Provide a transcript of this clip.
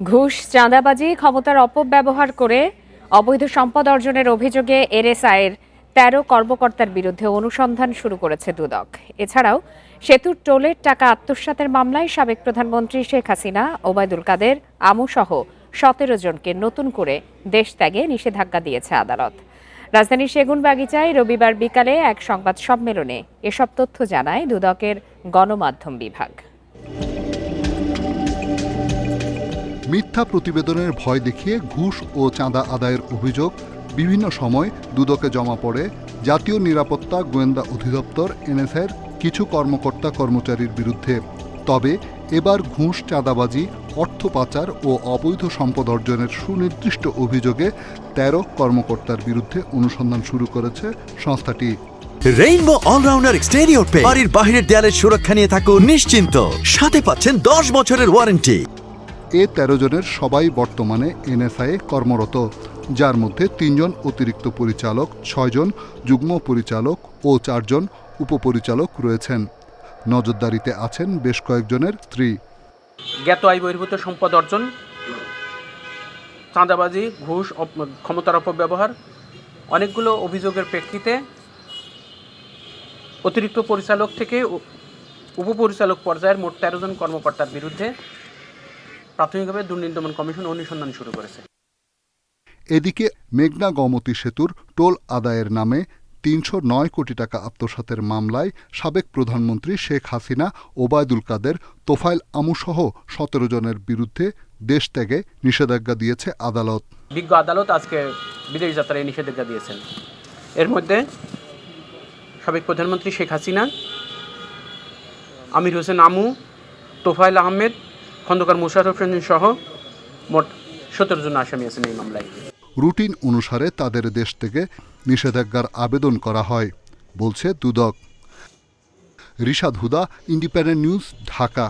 ঘুষ, চাঁদাবাজি, ক্ষমতার অপব্যবহার করে অবৈধ সম্পদ অর্জনের অভিযোগে এনএসআইয়ের ১৩ কর্মকর্তার বিরুদ্ধে অনুসন্ধান শুরু করেছে দুদক। এছাড়াও সেতুর টোলের টাকা আত্মসাতের মামলায় সাবেক প্রধানমন্ত্রী শেখ হাসিনা, ওবায়দুল কাদের, আমুসহ ১৭ জনকে নতুন করে দেশ ত্যাগে নিষেধাজ্ঞা দিয়েছে আদালত। রাজধানীর সেগুনবাগিচায় রবিবার বিকালে এক সংবাদ সম্মেলনে এসব তথ্য জানায় দুদকের গণমাধ্যম বিভাগ। মিথ্যা প্রতিবেদনের ভয় দেখিয়ে ঘুষ ও চাঁদা আদায়ের অভিযোগ বিভিন্ন সময় দুদকে জমা পড়ে জাতীয় নিরাপত্তা গোয়েন্দা অধিদপ্তর এনএসআইয়ের কিছু কর্মকর্তা কর্মচারীর বিরুদ্ধে। তবে এবার ঘুষ, চাঁদাবাজি, অর্থ পাচার ও অবৈধ সম্পদ অর্জনের সুনির্দিষ্ট অভিযোগে ১৩ কর্মকর্তার বিরুদ্ধে অনুসন্ধান শুরু করেছে সংস্থাটি। রেইনবো অলরাউন্ডার এক্সটেরিয়র পেইন্ট বাড়ির বাহিরের দেয়ালের সুরক্ষা নিয়ে থাকুন নিশ্চিন্ত। সাথে পাচ্ছেন ১০ বছরের ওয়ারেন্টি। এ ১৩ জনের সবাই বর্তমানে এনএসআইয়ে কর্মরত, যার মধ্যে ৩ জন অতিরিক্ত পরিচালক, ৬ জন যুগ্ম পরিচালক ও ৪ জন উপপরিচালক রয়েছেন। নজরদারিতে আছেন বেশ কয়েকজনের স্ত্রী। জ্ঞাত আয় বহির্ভূত সম্পদ অর্জন, চাঁদাবাজি, ঘুষ, ক্ষমতার অপব্যবহার, অনেকগুলো অভিযোগের প্রেক্ষিতে অতিরিক্ত পরিচালক থেকে উপপরিচালক পর্যায়ের মোট ১৩ জন কর্মকর্তার বিরুদ্ধে প্রাথমিকভাবে দুর্নীতি দমন কমিশন অনুসন্ধান শুরু করেছে। এদিকে মেঘনা গোমতী সেতুর টোল আদায়ের নামে ৩০৯ কোটি টাকা আত্মসাতের মামলায় সাবেক প্রধানমন্ত্রী শেখ হাসিনা, ওবায়দুল কাদের, তোফায়েল আমুসহ ১৭ জনের বিরুদ্ধে দেশ ত্যাগে নিষেধাজ্ঞা দিয়েছে আদালত। বিজ্ঞ আদালত আজকে বিদেশ যাত্রায় নিষেধাজ্ঞা দিয়েছেন। এর মধ্যে সাবেক প্রধানমন্ত্রী শেখ হাসিনা, আমির হোসেন আমু, তোফায়েল আহমেদ, খন্দকার মোশাররফ হোসেন সহ মোট ১৭ জন আসামি আছেন এই মামলায়। রুটিন অনুসারে তাদের দেশ থেকে নিষেধাজ্ঞার আবেদন করা হয় বলছে দুদক। রিশাদ হুদা, ইন্ডিপেন্ডেন্ট নিউজ, ঢাকা।